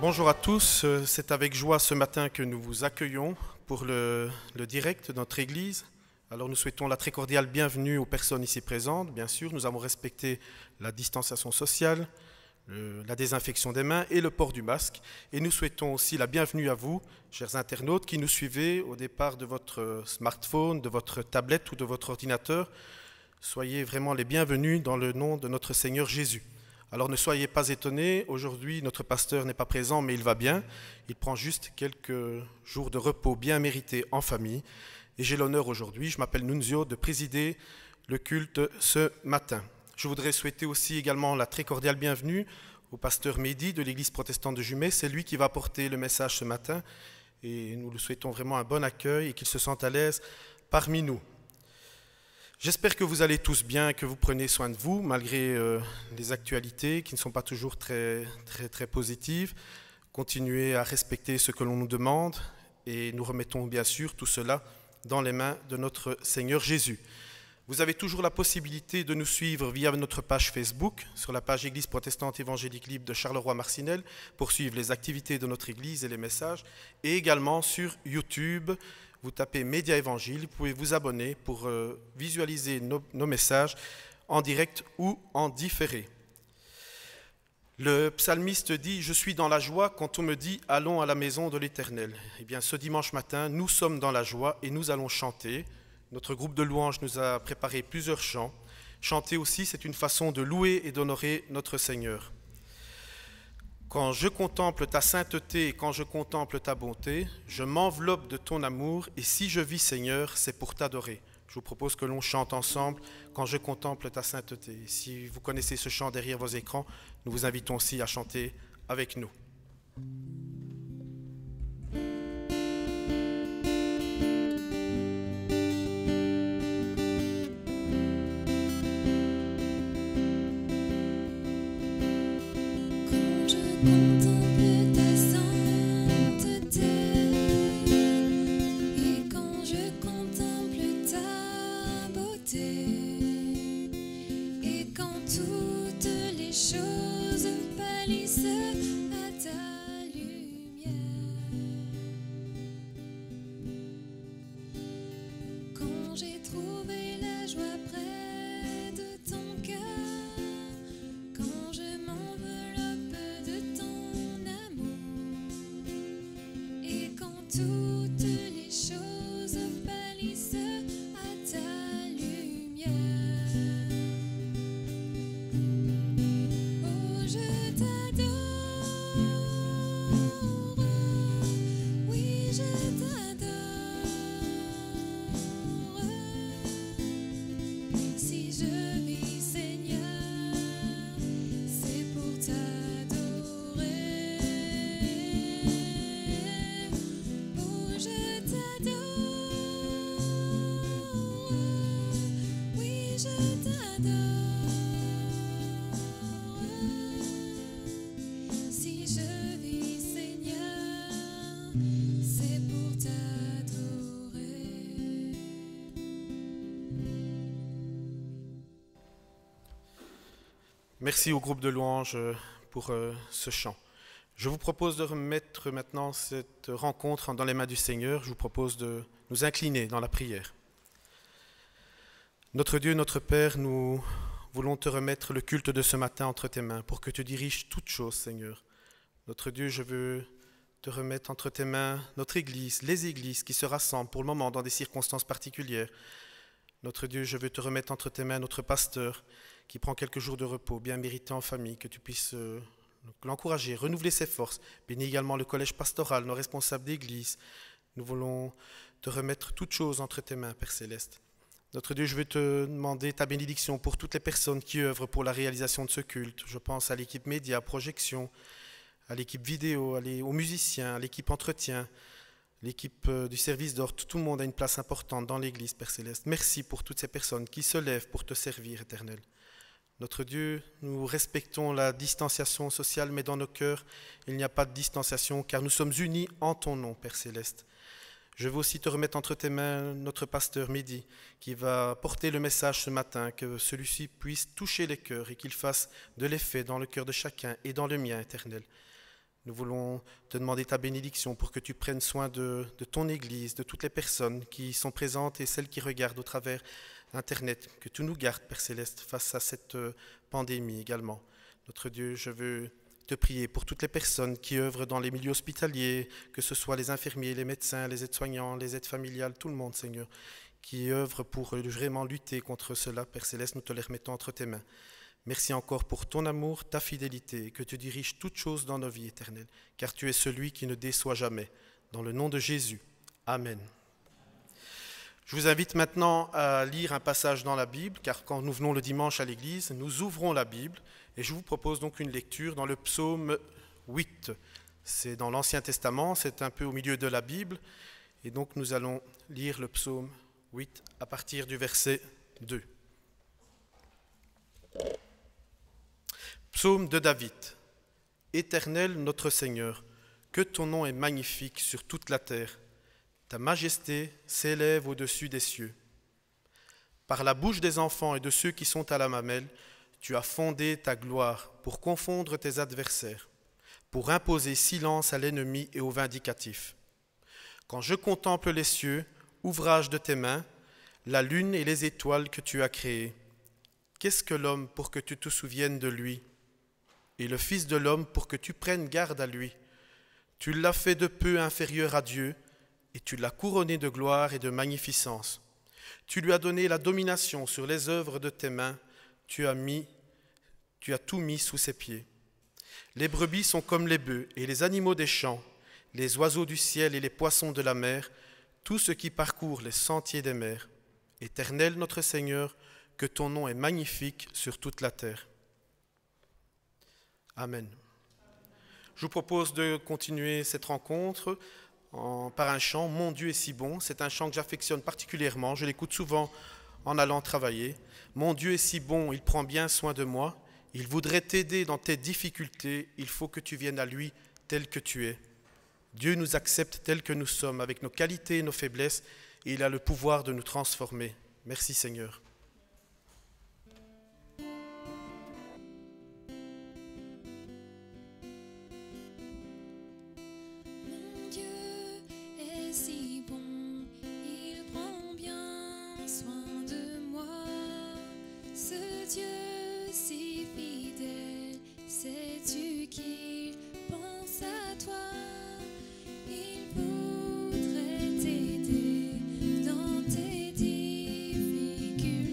Bonjour à tous, c'est avec joie ce matin que nous vous accueillons pour le direct de notre Église. Alors nous souhaitons la très cordiale bienvenue aux personnes ici présentes. Bien sûr, nous avons respecté la distanciation sociale, la désinfection des mains et le port du masque. Et nous souhaitons aussi la bienvenue à vous, chers internautes, qui nous suivez au départ de votre smartphone, de votre tablette ou de votre ordinateur. Soyez vraiment les bienvenus dans le nom de notre Seigneur Jésus. Alors ne soyez pas étonnés, aujourd'hui notre pasteur n'est pas présent mais il va bien. Il prend juste quelques jours de repos bien mérités en famille. Et j'ai l'honneur aujourd'hui, je m'appelle Nunzio, de présider le culte ce matin. Je voudrais souhaiter aussi également la très cordiale bienvenue au pasteur Mehdi de l'église protestante de Jumet. C'est lui qui va porter le message ce matin et nous lui souhaitons vraiment un bon accueil et qu'il se sente à l'aise parmi nous. J'espère que vous allez tous bien, que vous prenez soin de vous, malgré les actualités qui ne sont pas toujours très positives. Continuez à respecter ce que l'on nous demande et nous remettons bien sûr tout cela dans les mains de notre Seigneur Jésus. Vous avez toujours la possibilité de nous suivre via notre page Facebook, sur la page Église protestante évangélique libre de Charleroi-Marcinelle, pour suivre les activités de notre Église et les messages, et également sur YouTube. Vous tapez Média Évangile, vous pouvez vous abonner pour visualiser nos messages en direct ou en différé. Le psalmiste dit « Je suis dans la joie quand on me dit « Allons à la maison de l'Éternel ». Eh bien, ce dimanche matin, nous sommes dans la joie et nous allons chanter. Notre groupe de louanges nous a préparé plusieurs chants. Chanter aussi, c'est une façon de louer et d'honorer notre Seigneur. Quand je contemple ta sainteté et quand je contemple ta bonté, je m'enveloppe de ton amour et si je vis, Seigneur, c'est pour t'adorer. Je vous propose que l'on chante ensemble « Quand je contemple ta sainteté ». Si vous connaissez ce chant derrière vos écrans, nous vous invitons aussi à chanter avec nous. Contemple ta sainteté et quand je contemple ta beauté et quand toutes les choses pâlissent à ta lumière, quand j'ai trouvé la joie près de ton cœur, quand je m'enveloppe de ton amour et quand toutes les choses pâlissent à ta lumière. Oh, je t'adore, oui, je t'adore. Si je vis, Seigneur, c'est pour t'adorer. Oh, je t'adore, oui, je t'adore. Si je vis, Seigneur, c'est pour t'adorer. Merci au groupe de louanges pour ce chant. Je vous propose de remettre maintenant cette rencontre dans les mains du Seigneur. Je vous propose de nous incliner dans la prière. Notre Dieu, notre Père, nous voulons te remettre le culte de ce matin entre tes mains pour que tu diriges toutes choses, Seigneur. Notre Dieu, je veux te remettre entre tes mains notre Église, les églises qui se rassemblent pour le moment dans des circonstances particulières. Notre Dieu, je veux te remettre entre tes mains notre pasteur qui prend quelques jours de repos, bien mérité en famille, que tu puisses l'encourager, renouveler ses forces. Bénis également le collège pastoral, nos responsables d'église. Nous voulons te remettre toutes choses entre tes mains, Père Céleste. Notre Dieu, je veux te demander ta bénédiction pour toutes les personnes qui œuvrent pour la réalisation de ce culte. Je pense à l'équipe média, projection, à l'équipe vidéo, aux musiciens, à l'équipe entretien, l'équipe du service d'ordre. Tout le monde a une place importante dans l'Église, Père Céleste. Merci pour toutes ces personnes qui se lèvent pour te servir, Éternel. Notre Dieu, nous respectons la distanciation sociale, mais dans nos cœurs, il n'y a pas de distanciation, car nous sommes unis en ton nom, Père Céleste. Je veux aussi te remettre entre tes mains notre pasteur Mehdi, qui va porter le message ce matin, que celui-ci puisse toucher les cœurs et qu'il fasse de l'effet dans le cœur de chacun et dans le mien, Éternel. Nous voulons te demander ta bénédiction pour que tu prennes soin de ton Église, de toutes les personnes qui sont présentes et celles qui regardent au travers Internet. Que tu nous gardes, Père Céleste, face à cette pandémie également. Notre Dieu, je veux te prier pour toutes les personnes qui œuvrent dans les milieux hospitaliers, que ce soit les infirmiers, les médecins, les aides-soignants, les aides familiales, tout le monde, Seigneur, qui œuvrent pour vraiment lutter contre cela. Père Céleste, nous te les remettons entre tes mains. Merci encore pour ton amour, ta fidélité, et que tu diriges toutes choses dans nos vies éternelles, car tu es celui qui ne déçoit jamais. Dans le nom de Jésus. Amen. Je vous invite maintenant à lire un passage dans la Bible, car quand nous venons le dimanche à l'église, nous ouvrons la Bible, et je vous propose donc une lecture dans le psaume 8. C'est dans l'Ancien Testament, c'est un peu au milieu de la Bible, et donc nous allons lire le psaume 8 à partir du verset 2. Psaume de David. Éternel notre Seigneur, que ton nom est magnifique sur toute la terre. Ta majesté s'élève au-dessus des cieux. Par la bouche des enfants et de ceux qui sont à la mamelle, tu as fondé ta gloire pour confondre tes adversaires, pour imposer silence à l'ennemi et au vindicatif. Quand je contemple les cieux, ouvrage de tes mains, la lune et les étoiles que tu as créées, qu'est-ce que l'homme pour que tu te souviennes de lui? Et le Fils de l'homme pour que tu prennes garde à lui. Tu l'as fait de peu inférieur à Dieu, et tu l'as couronné de gloire et de magnificence. Tu lui as donné la domination sur les œuvres de tes mains, tu as tout mis sous ses pieds. Les brebis sont comme les bœufs, et les animaux des champs, les oiseaux du ciel et les poissons de la mer, tout ce qui parcourt les sentiers des mers. Éternel notre Seigneur, que ton nom est magnifique sur toute la terre. Amen. Je vous propose de continuer cette rencontre par un chant, Mon Dieu est si bon. C'est un chant que j'affectionne particulièrement, je l'écoute souvent en allant travailler. Mon Dieu est si bon, il prend bien soin de moi. Il voudrait t'aider dans tes difficultés, il faut que tu viennes à lui tel que tu es. Dieu nous accepte tels que nous sommes, avec nos qualités et nos faiblesses, et il a le pouvoir de nous transformer. Merci Seigneur. Mon Dieu est si bon, il prend bien soin de moi. Ce Dieu si fidèle, sais-tu qu'il pense à toi? Il voudrait t'aider dans tes difficultés.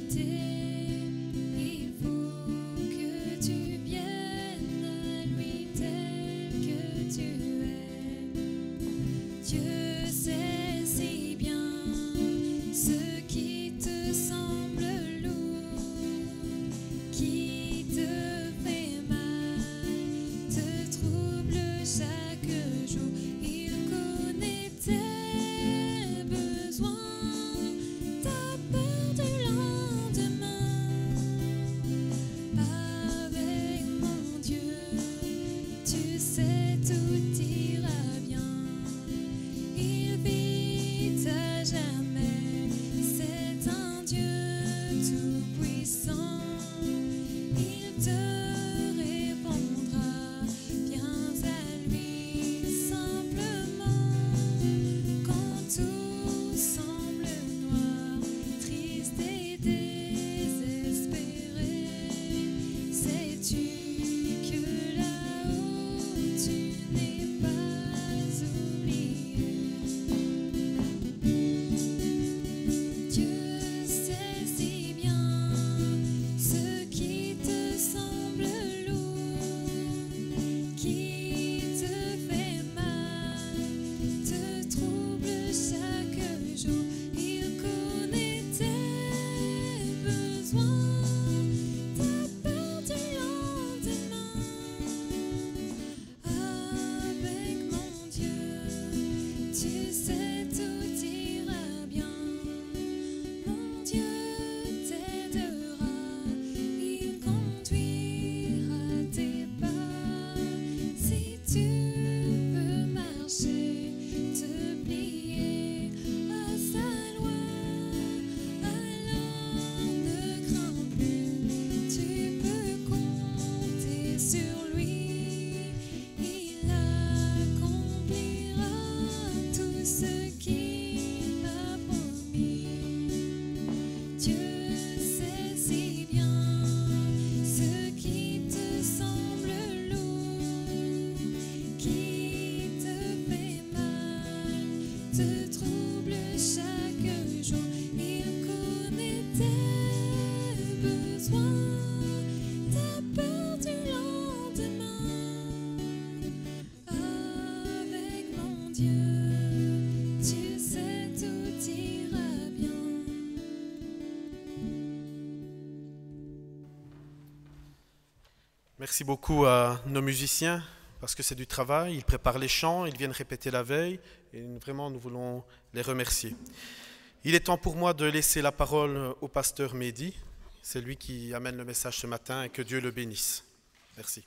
te troubles chaque jour. Il connaît tes besoins, ta peur du lendemain. Avec mon Dieu, tu sais tout ira bien. Merci beaucoup à nos musiciens, parce que c'est du travail, ils préparent les chants, ils viennent répéter la veille, et vraiment nous voulons les remercier. Il est temps pour moi de laisser la parole au pasteur Mehdi, c'est lui qui amène le message ce matin, et que Dieu le bénisse. Merci.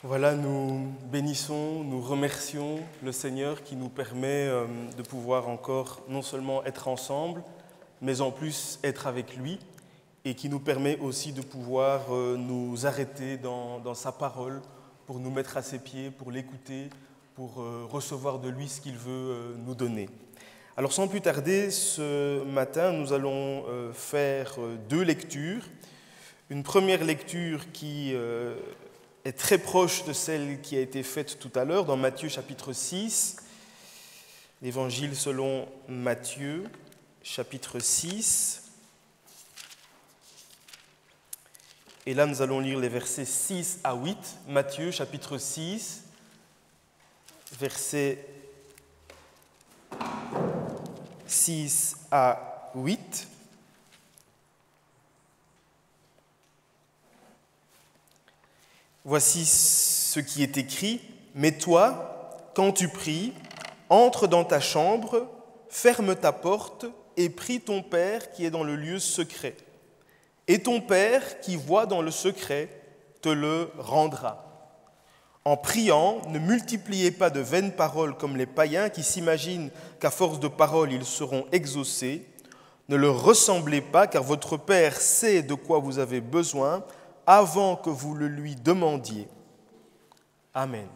Voilà, nous bénissons, nous remercions le Seigneur qui nous permet de pouvoir encore non seulement être ensemble, mais en plus être avec lui, et qui nous permet aussi de pouvoir nous arrêter dans sa parole pour nous mettre à ses pieds, pour l'écouter, pour recevoir de lui ce qu'il veut nous donner. Alors sans plus tarder, ce matin, nous allons faire deux lectures. Une première lecture qui est très proche de celle qui a été faite tout à l'heure dans Matthieu chapitre 6, l'Évangile selon Matthieu chapitre 6. Et là, nous allons lire les versets 6 à 8, Matthieu chapitre 6, versets 6 à 8. Voici ce qui est écrit. « Mais toi, quand tu pries, entre dans ta chambre, ferme ta porte et prie ton Père qui est dans le lieu secret. Et ton Père qui voit dans le secret te le rendra. En priant, ne multipliez pas de vaines paroles comme les païens qui s'imaginent qu'à force de paroles ils seront exaucés. Ne leur ressemblez pas, car votre Père sait de quoi vous avez besoin avant que vous le lui demandiez. » Amen.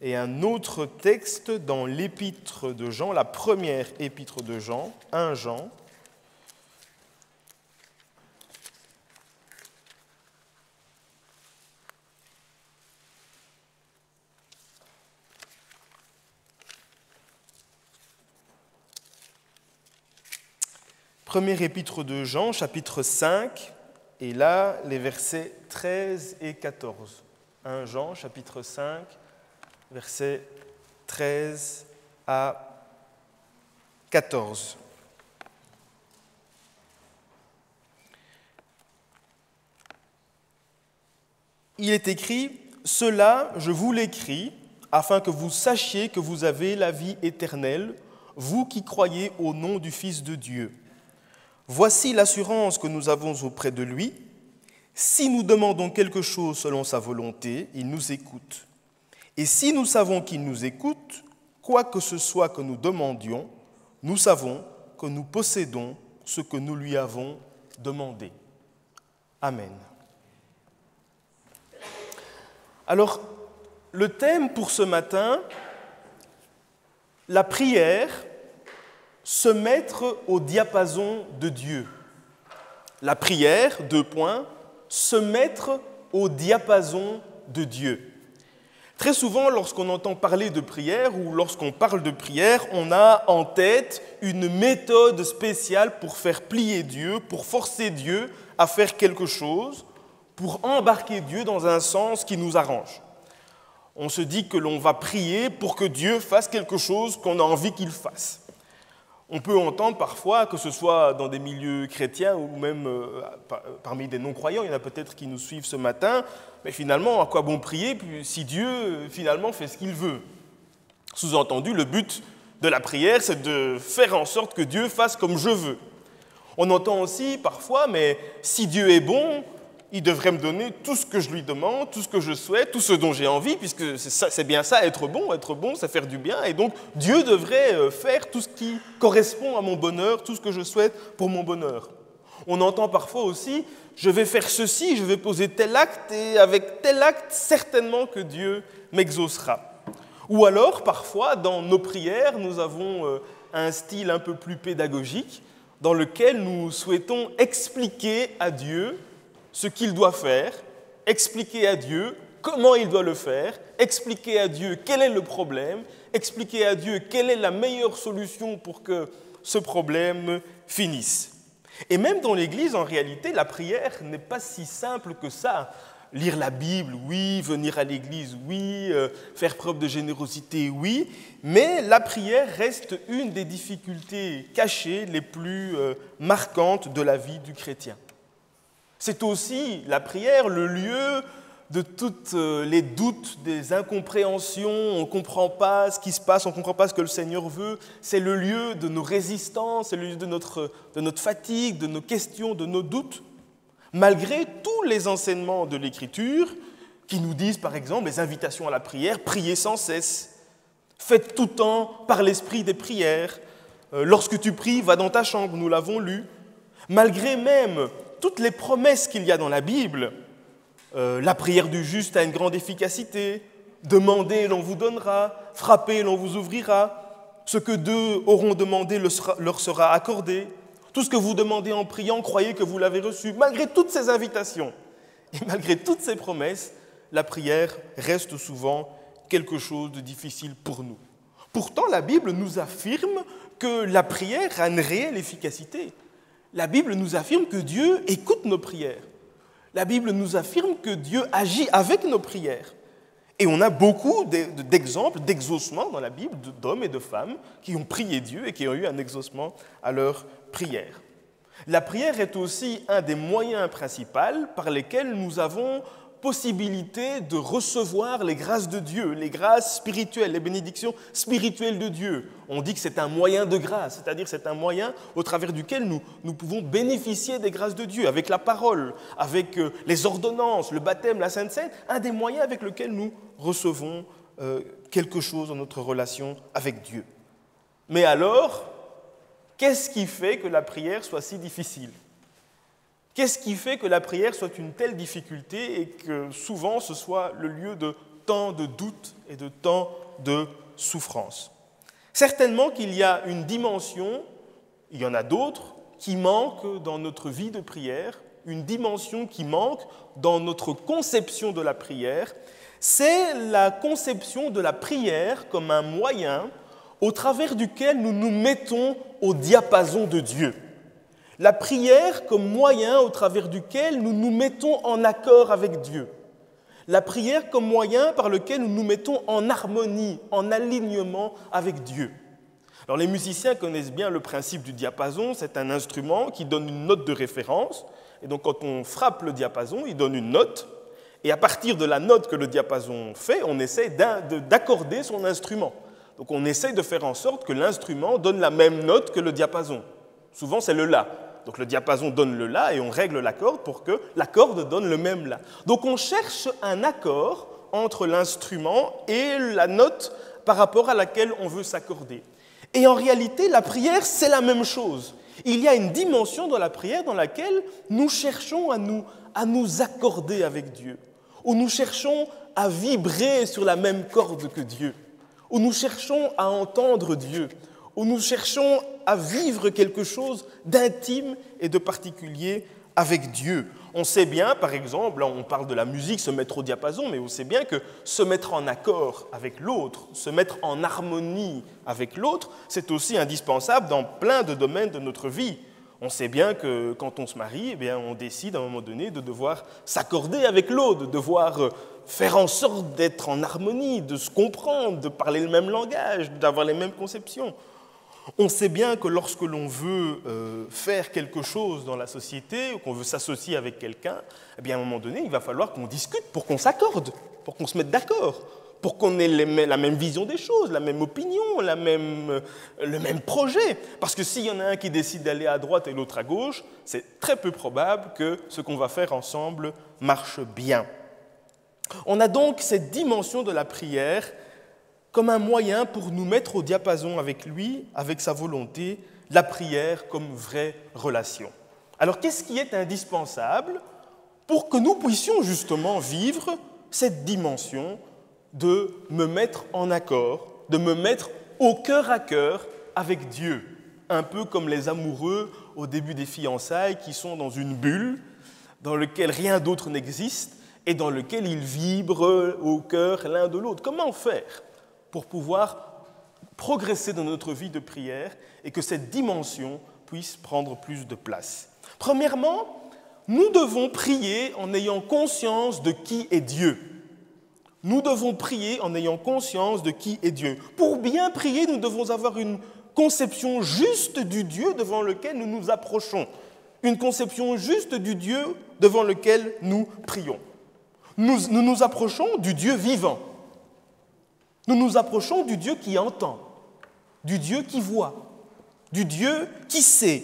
Et un autre texte dans l'épître de Jean, la première épître de Jean, 1 Jean. Première épître de Jean, chapitre 5. Et là, les versets 13 et 14. 1 Jean, chapitre 5, versets 13 à 14. Il est écrit « Cela, je vous l'écris, afin que vous sachiez que vous avez la vie éternelle, vous qui croyez au nom du Fils de Dieu. Voici l'assurance que nous avons auprès de lui. Si nous demandons quelque chose selon sa volonté, il nous écoute. Et si nous savons qu'il nous écoute, quoi que ce soit que nous demandions, nous savons que nous possédons ce que nous lui avons demandé. » Amen. Alors, le thème pour ce matin, la prière, se mettre au diapason de Dieu. La prière, 2 points, se mettre au diapason de Dieu. Très souvent, lorsqu'on entend parler de prière ou lorsqu'on parle de prière, on a en tête une méthode spéciale pour faire plier Dieu, pour forcer Dieu à faire quelque chose, pour embarquer Dieu dans un sens qui nous arrange. On se dit que l'on va prier pour que Dieu fasse quelque chose qu'on a envie qu'il fasse. On peut entendre parfois, que ce soit dans des milieux chrétiens ou même parmi des non-croyants, il y en a peut-être qui nous suivent ce matin, mais finalement, à quoi bon prier si Dieu finalement fait ce qu'il veut ? Sous-entendu, le but de la prière, c'est de faire en sorte que Dieu fasse comme je veux. On entend aussi parfois, mais si Dieu est bon, il devrait me donner tout ce que je lui demande, tout ce que je souhaite, tout ce dont j'ai envie, puisque c'est bien ça, être bon, c'est faire du bien, et donc Dieu devrait faire tout ce qui correspond à mon bonheur, tout ce que je souhaite pour mon bonheur. On entend parfois aussi, je vais faire ceci, je vais poser tel acte, et avec tel acte, certainement que Dieu m'exaucera. Ou alors, parfois, dans nos prières, nous avons un style un peu plus pédagogique. dans lequel nous souhaitons expliquer à Dieu ce qu'il doit faire, expliquer à Dieu comment il doit le faire, expliquer à Dieu quel est le problème, expliquer à Dieu quelle est la meilleure solution pour que ce problème finisse. Et même dans l'Église, en réalité, la prière n'est pas si simple que ça. Lire la Bible, oui, venir à l'Église, oui, faire preuve de générosité, oui, mais la prière reste une des difficultés cachées les plus marquantes de la vie du chrétien. C'est aussi, la prière, le lieu de tous les doutes, des incompréhensions, on ne comprend pas ce qui se passe, on ne comprend pas ce que le Seigneur veut. C'est le lieu de nos résistances, c'est le lieu de notre fatigue, de nos questions, de nos doutes. Malgré tous les enseignements de l'Écriture qui nous disent, par exemple, les invitations à la prière, priez sans cesse, faites tout temps par l'esprit des prières, lorsque tu pries, va dans ta chambre, nous l'avons lu. Malgré même toutes les promesses qu'il y a dans la Bible, la prière du juste a une grande efficacité, demandez et l'on vous donnera, frappez et l'on vous ouvrira, ce que deux auront demandé leur sera accordé, tout ce que vous demandez en priant, croyez que vous l'avez reçu. Malgré toutes ces invitations et malgré toutes ces promesses, la prière reste souvent quelque chose de difficile pour nous. Pourtant, la Bible nous affirme que la prière a une réelle efficacité. La Bible nous affirme que Dieu écoute nos prières. La Bible nous affirme que Dieu agit avec nos prières. Et on a beaucoup d'exemples d'exaucement dans la Bible d'hommes et de femmes qui ont prié Dieu et qui ont eu un exaucement à leur prière. La prière est aussi un des moyens principaux par lesquels nous avons possibilité de recevoir les grâces de Dieu, les grâces spirituelles, les bénédictions spirituelles de Dieu. On dit que c'est un moyen de grâce, c'est-à-dire c'est un moyen au travers duquel nous pouvons bénéficier des grâces de Dieu, avec la parole, avec les ordonnances, le baptême, la Sainte Seine, un des moyens avec lesquels nous recevons quelque chose dans notre relation avec Dieu. Mais alors, qu'est-ce qui fait que la prière soit si difficile ? Qu'est-ce qui fait que la prière soit une telle difficulté et que souvent ce soit le lieu de tant de doutes et de tant de souffrances ? Certainement qu'il y a une dimension, il y en a d'autres, qui manquent dans notre vie de prière, une dimension qui manque dans notre conception de la prière, c'est la conception de la prière comme un moyen au travers duquel nous nous mettons au diapason de Dieu. La prière comme moyen au travers duquel nous nous mettons en accord avec Dieu. La prière comme moyen par lequel nous nous mettons en harmonie, en alignement avec Dieu. Alors les musiciens connaissent bien le principe du diapason, c'est un instrument qui donne une note de référence, et donc quand on frappe le diapason, il donne une note, et à partir de la note que le diapason fait, on essaie d'accorder son instrument. Donc on essaie de faire en sorte que l'instrument donne la même note que le diapason. Souvent c'est le La. Donc le diapason donne le La et on règle la corde pour que la corde donne le même La. Donc on cherche un accord entre l'instrument et la note par rapport à laquelle on veut s'accorder. Et en réalité, la prière, c'est la même chose. Il y a une dimension dans la prière dans laquelle nous cherchons à nous accorder avec Dieu, où nous cherchons à vibrer sur la même corde que Dieu, où nous cherchons à entendre Dieu, où nous cherchons à vivre quelque chose d'intime et de particulier avec Dieu. On sait bien, par exemple, on parle de la musique, se mettre au diapason, mais on sait bien que se mettre en accord avec l'autre, se mettre en harmonie avec l'autre, c'est aussi indispensable dans plein de domaines de notre vie. On sait bien que quand on se marie, eh bien, on décide à un moment donné de devoir s'accorder avec l'autre, de devoir faire en sorte d'être en harmonie, de se comprendre, de parler le même langage, d'avoir les mêmes conceptions. On sait bien que lorsque l'on veut faire quelque chose dans la société, ou qu'on veut s'associer avec quelqu'un, eh bien, à un moment donné, il va falloir qu'on discute pour qu'on s'accorde, pour qu'on se mette d'accord, pour qu'on ait la même vision des choses, la même opinion, le même projet. Parce que s'il y en a un qui décide d'aller à droite et l'autre à gauche, c'est très peu probable que ce qu'on va faire ensemble marche bien. On a donc cette dimension de la prière comme un moyen pour nous mettre au diapason avec lui, avec sa volonté, la prière comme vraie relation. Alors, qu'est-ce qui est indispensable pour que nous puissions justement vivre cette dimension de me mettre en accord, de me mettre au cœur à cœur avec Dieu? un peu comme les amoureux au début des fiançailles qui sont dans une bulle dans laquelle rien d'autre n'existe et dans laquelle ils vibrent au cœur l'un de l'autre. Comment faire pour pouvoir progresser dans notre vie de prière et que cette dimension puisse prendre plus de place? Premièrement, nous devons prier en ayant conscience de qui est Dieu. Nous devons prier en ayant conscience de qui est Dieu. Pour bien prier, nous devons avoir une conception juste du Dieu devant lequel nous nous approchons. Une conception juste du Dieu devant lequel nous prions. Nous nous approchons du Dieu vivant. Nous nous approchons du Dieu qui entend, du Dieu qui voit, du Dieu qui sait,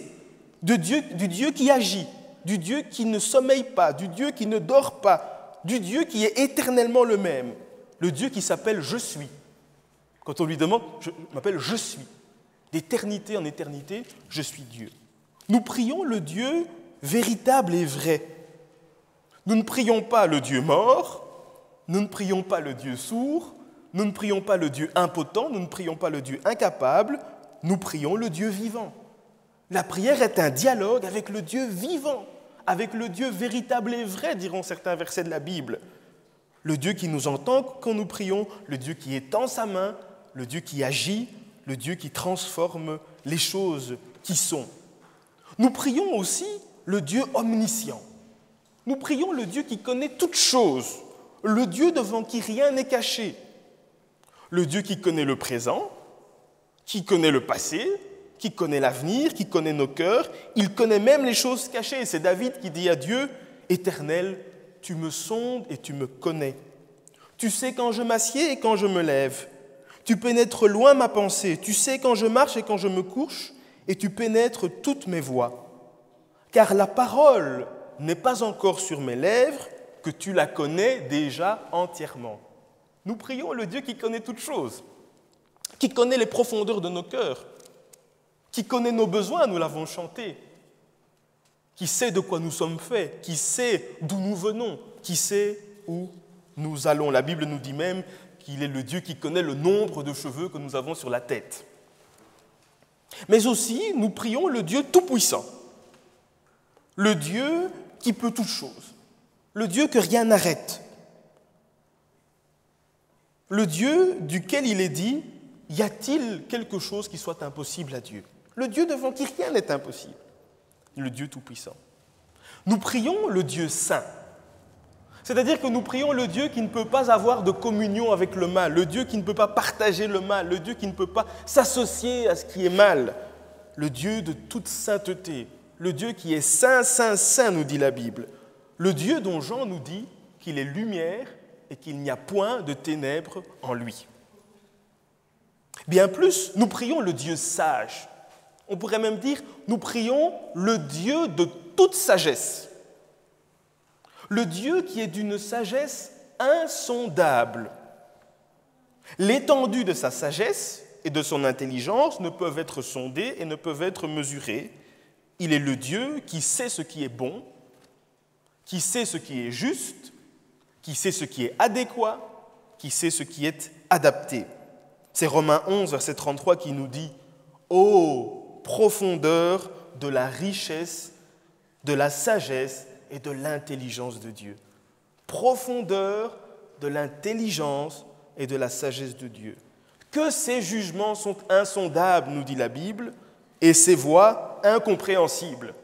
du Dieu qui agit, du Dieu qui ne sommeille pas, du Dieu qui ne dort pas, du Dieu qui est éternellement le même, le Dieu qui s'appelle « Je suis ». Quand on lui demande « Je m'appelle Je suis ». D'éternité en éternité, je suis Dieu. Nous prions le Dieu véritable et vrai. Nous ne prions pas le Dieu mort, nous ne prions pas le Dieu sourd, nous ne prions pas le Dieu impotent, nous ne prions pas le Dieu incapable, nous prions le Dieu vivant. La prière est un dialogue avec le Dieu vivant, avec le Dieu véritable et vrai, diront certains versets de la Bible. Le Dieu qui nous entend quand nous prions, le Dieu qui étend sa main, le Dieu qui agit, le Dieu qui transforme les choses qui sont. Nous prions aussi le Dieu omniscient. Nous prions le Dieu qui connaît toutes choses, le Dieu devant qui rien n'est caché, le Dieu qui connaît le présent, qui connaît le passé, qui connaît l'avenir, qui connaît nos cœurs, il connaît même les choses cachées. C'est David qui dit à Dieu, « Éternel, tu me sondes et tu me connais. Tu sais quand je m'assieds et quand je me lève. Tu pénètres loin ma pensée. Tu sais quand je marche et quand je me couche, et tu pénètres toutes mes voies. Car la parole n'est pas encore sur mes lèvres, que tu la connais déjà entièrement. » Nous prions le Dieu qui connaît toutes choses, qui connaît les profondeurs de nos cœurs, qui connaît nos besoins, nous l'avons chanté, qui sait de quoi nous sommes faits, qui sait d'où nous venons, qui sait où nous allons. La Bible nous dit même qu'il est le Dieu qui connaît le nombre de cheveux que nous avons sur la tête. Mais aussi, nous prions le Dieu tout-puissant, le Dieu qui peut toutes choses, le Dieu que rien n'arrête, le Dieu duquel il est dit « Y a-t-il quelque chose qui soit impossible à Dieu ?» Le Dieu devant qui rien n'est impossible, le Dieu tout-puissant. Nous prions le Dieu saint, c'est-à-dire que nous prions le Dieu qui ne peut pas avoir de communion avec le mal, le Dieu qui ne peut pas partager le mal, le Dieu qui ne peut pas s'associer à ce qui est mal, le Dieu de toute sainteté, le Dieu qui est saint, saint, saint, nous dit la Bible, le Dieu dont Jean nous dit qu'il est lumière et qu'il n'y a point de ténèbres en lui. Bien plus, nous prions le Dieu sage. On pourrait même dire, nous prions le Dieu de toute sagesse. Le Dieu qui est d'une sagesse insondable. L'étendue de sa sagesse et de son intelligence ne peuvent être sondées et ne peuvent être mesurées. Il est le Dieu qui sait ce qui est bon, qui sait ce qui est juste, qui sait ce qui est adéquat, qui sait ce qui est adapté. C'est Romains 11, verset 33 qui nous dit « Ô profondeur de la richesse, de la sagesse et de l'intelligence de Dieu. » Profondeur de l'intelligence et de la sagesse de Dieu. Que ses jugements sont insondables, nous dit la Bible, et ses voies incompréhensibles.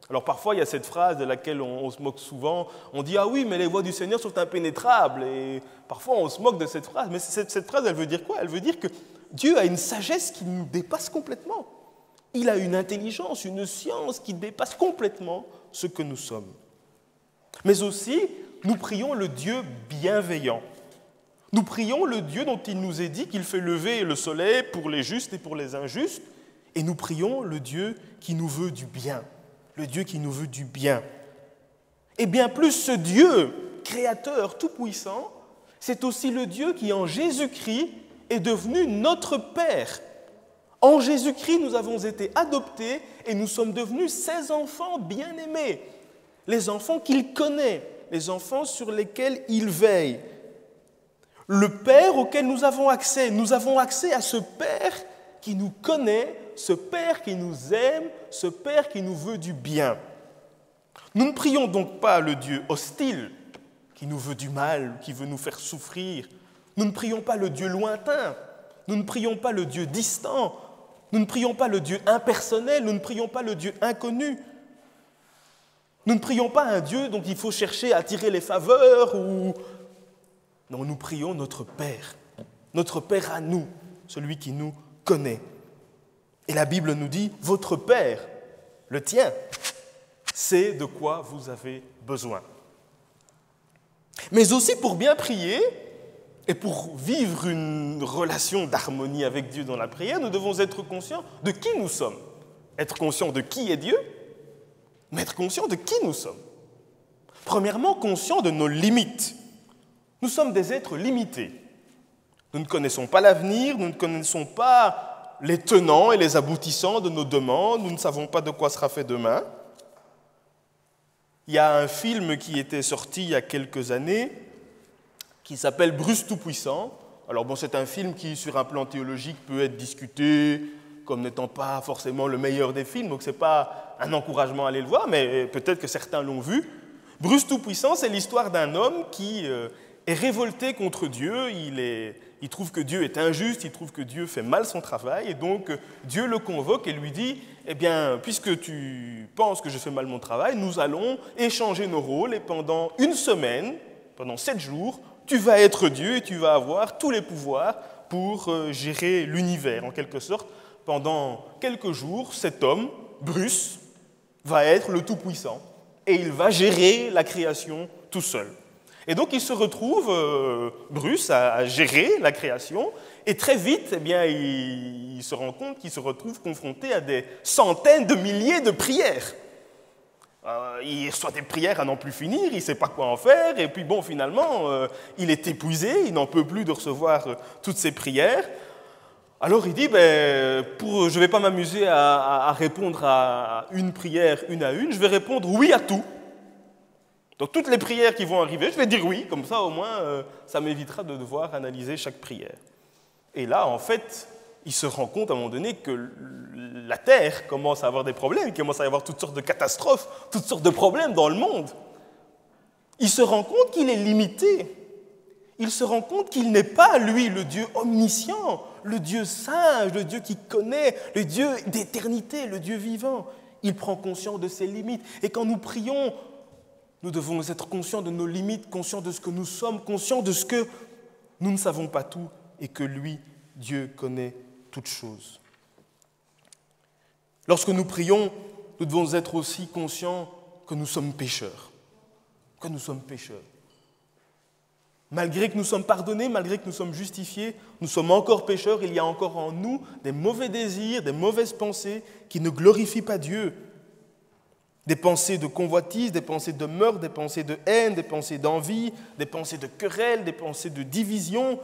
Alors parfois, il y a cette phrase de laquelle on se moque souvent. On dit « Ah oui, mais les voies du Seigneur sont impénétrables. » Et parfois, on se moque de cette phrase. Mais cette phrase, elle veut dire quoi? Elle veut dire que Dieu a une sagesse qui nous dépasse complètement. Il a une intelligence, une science qui dépasse complètement ce que nous sommes. Mais aussi, nous prions le Dieu bienveillant. Nous prions le Dieu dont il nous est dit qu'il fait lever le soleil pour les justes et pour les injustes. Et nous prions le Dieu qui nous veut du bien. Le Dieu qui nous veut du bien. Et bien plus, ce Dieu, créateur tout-puissant, c'est aussi le Dieu qui, en Jésus-Christ, est devenu notre Père. En Jésus-Christ, nous avons été adoptés et nous sommes devenus ses enfants bien-aimés, les enfants qu'il connaît, les enfants sur lesquels il veille. Le Père auquel nous avons accès à ce Père qui nous connaît ce Père qui nous aime, ce Père qui nous veut du bien. Nous ne prions donc pas le Dieu hostile, qui nous veut du mal, qui veut nous faire souffrir. Nous ne prions pas le Dieu lointain, nous ne prions pas le Dieu distant, nous ne prions pas le Dieu impersonnel, nous ne prions pas le Dieu inconnu. Nous ne prions pas un Dieu dont il faut chercher à tirer les faveurs ou... Non, nous prions notre Père à nous, celui qui nous connaît. Et la Bible nous dit, votre Père, le tien, sait de quoi vous avez besoin. Mais aussi pour bien prier et pour vivre une relation d'harmonie avec Dieu dans la prière, nous devons être conscients de qui nous sommes. Être conscients de qui est Dieu, mais être conscients de qui nous sommes. Premièrement, conscients de nos limites. Nous sommes des êtres limités. Nous ne connaissons pas l'avenir, nous ne connaissons pas les tenants et les aboutissants de nos demandes, nous ne savons pas de quoi sera fait demain. Il y a un film qui était sorti il y a quelques années qui s'appelle Bruce Tout-Puissant. Alors bon, c'est un film qui, sur un plan théologique, peut être discuté comme n'étant pas forcément le meilleur des films, donc ce n'est pas un encouragement à aller le voir, mais peut-être que certains l'ont vu. Bruce Tout-Puissant, c'est l'histoire d'un homme qui est révolté contre Dieu, il trouve que Dieu est injuste, il trouve que Dieu fait mal son travail, et donc Dieu le convoque et lui dit « Eh bien, puisque tu penses que je fais mal mon travail, nous allons échanger nos rôles, et pendant une semaine, pendant 7 jours, tu vas être Dieu et tu vas avoir tous les pouvoirs pour gérer l'univers, en quelque sorte. Pendant quelques jours, cet homme, Bruce, va être le Tout-Puissant, et il va gérer la création tout seul. » Et donc il se retrouve, Bruce, à gérer la création, et très vite, eh bien, il se rend compte qu'il se retrouve confronté à des centaines de milliers de prières. Il reçoit des prières à n'en plus finir, il ne sait pas quoi en faire, et puis bon, finalement, il est épuisé, il n'en peut plus de recevoir toutes ces prières. Alors il dit, je ne vais pas m'amuser à répondre à une prière une à une, je vais répondre oui à tout. Donc toutes les prières qui vont arriver, je vais dire oui, comme ça au moins ça m'évitera de devoir analyser chaque prière. Et là, en fait, il se rend compte à un moment donné que la Terre commence à avoir des problèmes, il commence à y avoir toutes sortes de catastrophes, toutes sortes de problèmes dans le monde. Il se rend compte qu'il est limité. Il se rend compte qu'il n'est pas, lui, le Dieu omniscient, le Dieu sage, le Dieu qui connaît, le Dieu d'éternité, le Dieu vivant. Il prend conscience de ses limites. Et quand nous prions, nous devons être conscients de nos limites, conscients de ce que nous sommes, conscients de ce que nous ne savons pas tout et que lui, Dieu, connaît toutes choses. Lorsque nous prions, nous devons être aussi conscients que nous sommes pécheurs. Que nous sommes pécheurs. Malgré que nous sommes pardonnés, malgré que nous sommes justifiés, nous sommes encore pécheurs. Il y a encore en nous des mauvais désirs, des mauvaises pensées qui ne glorifient pas Dieu. Des pensées de convoitise, des pensées de meurtre, des pensées de haine, des pensées d'envie, des pensées de querelle, des pensées de division.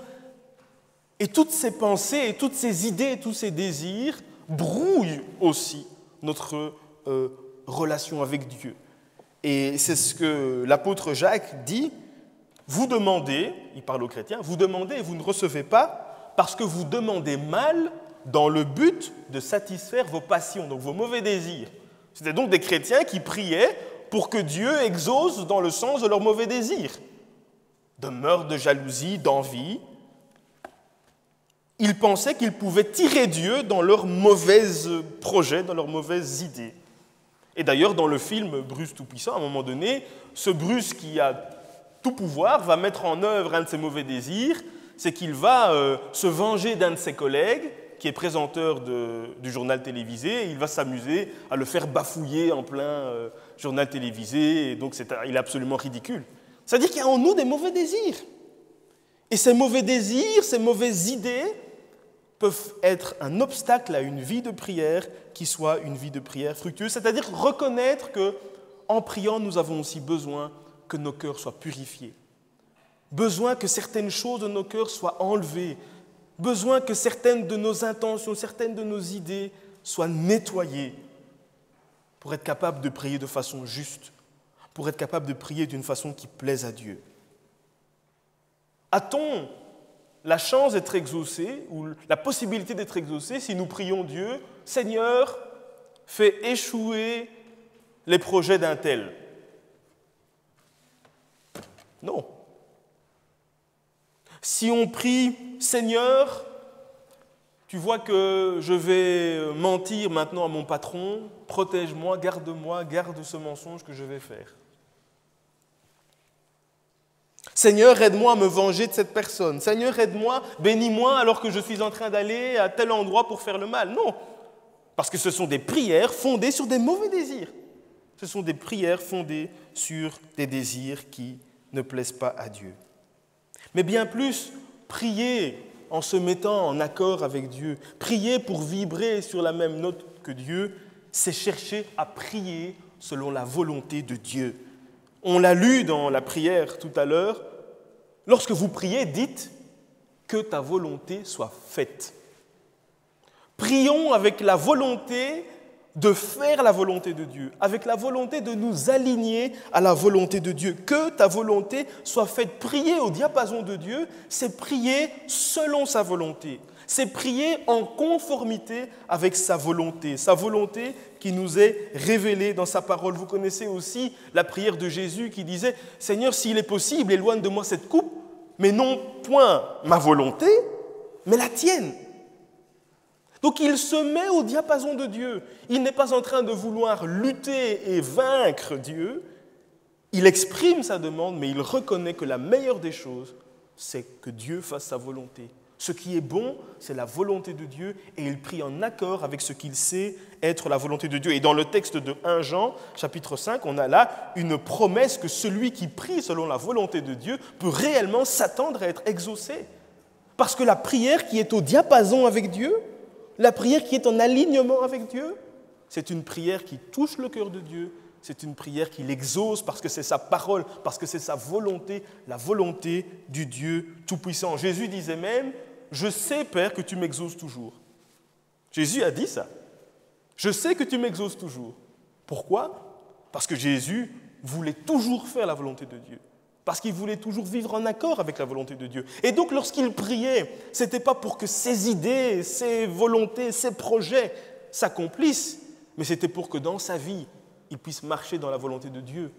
Et toutes ces pensées, et toutes ces idées, tous ces désirs brouillent aussi notre relation avec Dieu. Et c'est ce que l'apôtre Jacques dit, vous demandez, il parle aux chrétiens, vous demandez et vous ne recevez pas parce que vous demandez mal dans le but de satisfaire vos passions, donc vos mauvais désirs. C'était donc des chrétiens qui priaient pour que Dieu exauce dans le sens de leurs mauvais désirs, de meurtre, de jalousie, d'envie. Ils pensaient qu'ils pouvaient tirer Dieu dans leurs mauvais projets, dans leurs mauvaises idées. Et d'ailleurs, dans le film Bruce Tout-Puissant, à un moment donné, ce Bruce qui a tout pouvoir va mettre en œuvre un de ses mauvais désirs, c'est qu'il va se venger d'un de ses collègues, qui est présenteur du journal télévisé, et il va s'amuser à le faire bafouiller en plein journal télévisé, et donc il est absolument ridicule. C'est-à-dire qu'il y a en nous des mauvais désirs. Et ces mauvais désirs, ces mauvaises idées peuvent être un obstacle à une vie de prière qui soit une vie de prière fructueuse, c'est-à-dire reconnaître qu'en priant, nous avons aussi besoin que nos cœurs soient purifiés, besoin que certaines choses de nos cœurs soient enlevées, besoin que certaines de nos intentions, certaines de nos idées soient nettoyées pour être capable de prier de façon juste, pour être capable de prier d'une façon qui plaise à Dieu. A-t-on la chance d'être exaucé, ou la possibilité d'être exaucé si nous prions Dieu, Seigneur, fais échouer les projets d'un tel. Non. Si on prie, Seigneur, tu vois que je vais mentir maintenant à mon patron, protège-moi, garde ce mensonge que je vais faire. Seigneur, aide-moi à me venger de cette personne. Seigneur, aide-moi, bénis-moi alors que je suis en train d'aller à tel endroit pour faire le mal. Non, parce que ce sont des prières fondées sur des mauvais désirs. Ce sont des prières fondées sur des désirs qui ne plaisent pas à Dieu. Mais bien plus, prier en se mettant en accord avec Dieu, prier pour vibrer sur la même note que Dieu, c'est chercher à prier selon la volonté de Dieu. On l'a lu dans la prière tout à l'heure. Lorsque vous priez, dites que ta volonté soit faite. Prions avec la volonté de faire la volonté de Dieu, avec la volonté de nous aligner à la volonté de Dieu. Que ta volonté soit faite. Prier au diapason de Dieu, c'est prier selon sa volonté. C'est prier en conformité avec sa volonté qui nous est révélée dans sa parole. Vous connaissez aussi la prière de Jésus qui disait « Seigneur, s'il est possible, éloigne de moi cette coupe, mais non point ma volonté, mais la tienne. » Donc il se met au diapason de Dieu. Il n'est pas en train de vouloir lutter et vaincre Dieu. Il exprime sa demande, mais il reconnaît que la meilleure des choses, c'est que Dieu fasse sa volonté. Ce qui est bon, c'est la volonté de Dieu, et il prie en accord avec ce qu'il sait être la volonté de Dieu. Et dans le texte de 1 Jean, chapitre 5, on a là une promesse que celui qui prie selon la volonté de Dieu peut réellement s'attendre à être exaucé. Parce que la prière qui est au diapason avec Dieu, la prière qui est en alignement avec Dieu, c'est une prière qui touche le cœur de Dieu, c'est une prière qui l'exauce parce que c'est sa parole, parce que c'est sa volonté, la volonté du Dieu Tout-Puissant. Jésus disait même, « Je sais, Père, que tu m'exauces toujours. » Jésus a dit ça. « Je sais que tu m'exauces toujours. » Pourquoi ? Parce que Jésus voulait toujours faire la volonté de Dieu. Parce qu'il voulait toujours vivre en accord avec la volonté de Dieu. Et donc, lorsqu'il priait, ce n'était pas pour que ses idées, ses volontés, ses projets s'accomplissent, mais c'était pour que dans sa vie, il puisse marcher dans la volonté de Dieu,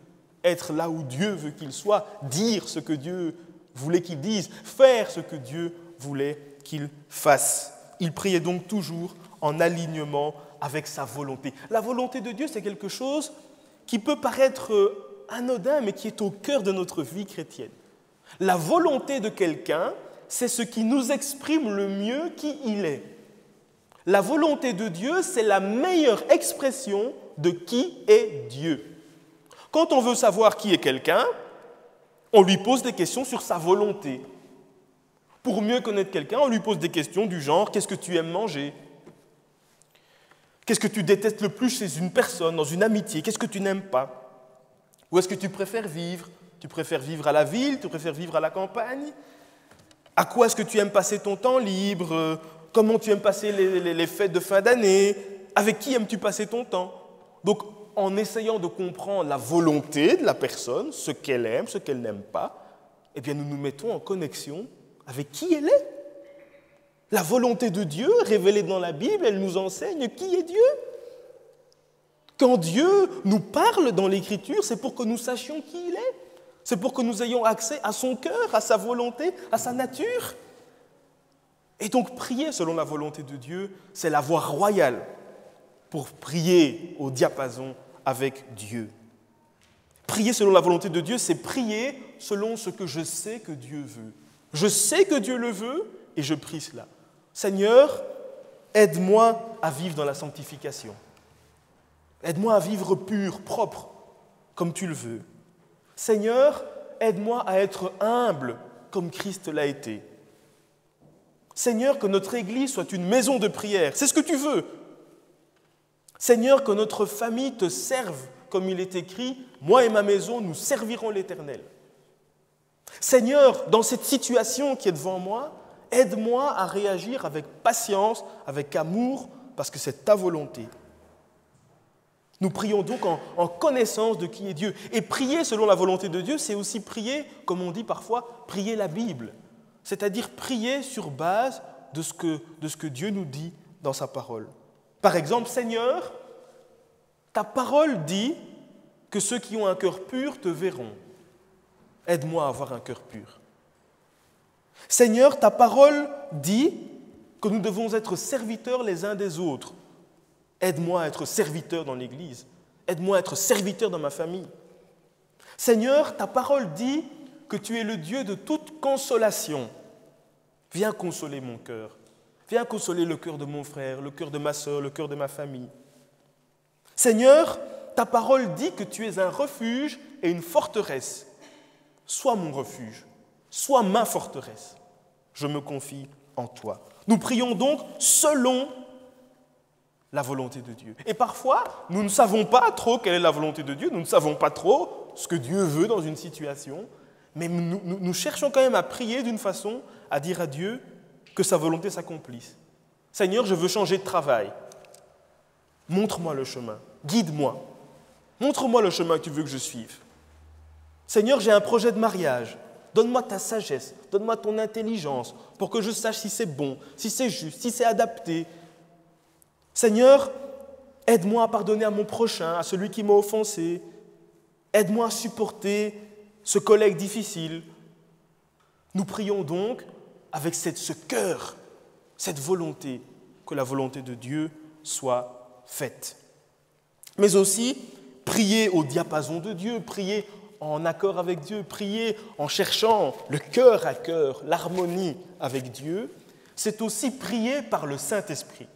être là où Dieu veut qu'il soit, dire ce que Dieu voulait qu'il dise, faire ce que Dieu voulait qu'il fasse. Il priait donc toujours en alignement avec sa volonté. La volonté de Dieu, c'est quelque chose qui peut paraître anodin, mais qui est au cœur de notre vie chrétienne. La volonté de quelqu'un, c'est ce qui nous exprime le mieux qui il est. La volonté de Dieu, c'est la meilleure expression de qui est Dieu. Quand on veut savoir qui est quelqu'un, on lui pose des questions sur sa volonté. Pour mieux connaître quelqu'un, on lui pose des questions du genre « Qu'est-ce que tu aimes manger ? Qu'est-ce que tu détestes le plus chez une personne, dans une amitié ? Qu'est-ce que tu n'aimes pas ? Où est-ce que tu préfères vivre ? Tu préfères vivre à la ville ? Tu préfères vivre à la campagne ? À quoi est-ce que tu aimes passer ton temps libre ? Comment tu aimes passer les fêtes de fin d'année ? Avec qui aimes-tu passer ton temps ? Donc, en essayant de comprendre la volonté de la personne, ce qu'elle aime, ce qu'elle n'aime pas, eh bien, nous nous mettons en connexion avec qui elle est. La volonté de Dieu, révélée dans la Bible, elle nous enseigne qui est Dieu. Quand Dieu nous parle dans l'Écriture, c'est pour que nous sachions qui il est. C'est pour que nous ayons accès à son cœur, à sa volonté, à sa nature. Et donc, prier selon la volonté de Dieu, c'est la voie royale pour prier au diapason avec Dieu. Prier selon la volonté de Dieu, c'est prier selon ce que je sais que Dieu veut. Je sais que Dieu le veut et je prie cela. Seigneur, aide-moi à vivre dans la sanctification. Aide-moi à vivre pur, propre, comme tu le veux. Seigneur, aide-moi à être humble, comme Christ l'a été. Seigneur, que notre Église soit une maison de prière. C'est ce que tu veux. Seigneur, que notre famille te serve, comme il est écrit, « Moi et ma maison, nous servirons l'Éternel ». Seigneur, dans cette situation qui est devant moi, aide-moi à réagir avec patience, avec amour, parce que c'est ta volonté. Nous prions donc en connaissance de qui est Dieu. Et prier selon la volonté de Dieu, c'est aussi prier, comme on dit parfois, prier la Bible. c'est-à-dire prier sur base de ce que Dieu nous dit dans sa parole. Par exemple, Seigneur, ta parole dit que ceux qui ont un cœur pur te verront. Aide-moi à avoir un cœur pur. Seigneur, ta parole dit que nous devons être serviteurs les uns des autres. Aide-moi à être serviteur dans l'Église. Aide-moi à être serviteur dans ma famille. Seigneur, ta parole dit que tu es le Dieu de toute consolation. Viens consoler mon cœur. Viens consoler le cœur de mon frère, le cœur de ma sœur, le cœur de ma famille. Seigneur, ta parole dit que tu es un refuge et une forteresse. Sois mon refuge, sois ma forteresse. Je me confie en toi. Nous prions donc selon la volonté de Dieu. Et parfois, nous ne savons pas trop quelle est la volonté de Dieu, nous ne savons pas trop ce que Dieu veut dans une situation, mais nous cherchons quand même à prier d'une façon à dire à Dieu que sa volonté s'accomplisse. Seigneur, je veux changer de travail. Montre-moi le chemin, guide-moi. Montre-moi le chemin que tu veux que je suive. Seigneur, j'ai un projet de mariage. Donne-moi ta sagesse, donne-moi ton intelligence pour que je sache si c'est bon, si c'est juste, si c'est adapté. Seigneur, aide-moi à pardonner à mon prochain, à celui qui m'a offensé. Aide-moi à supporter ce collègue difficile. Nous prions donc avec ce cœur, cette volonté, que la volonté de Dieu soit faite. Mais aussi, prier au diapason de Dieu, prier en accord avec Dieu, prier en cherchant le cœur à cœur, l'harmonie avec Dieu, c'est aussi prier par le Saint-Esprit.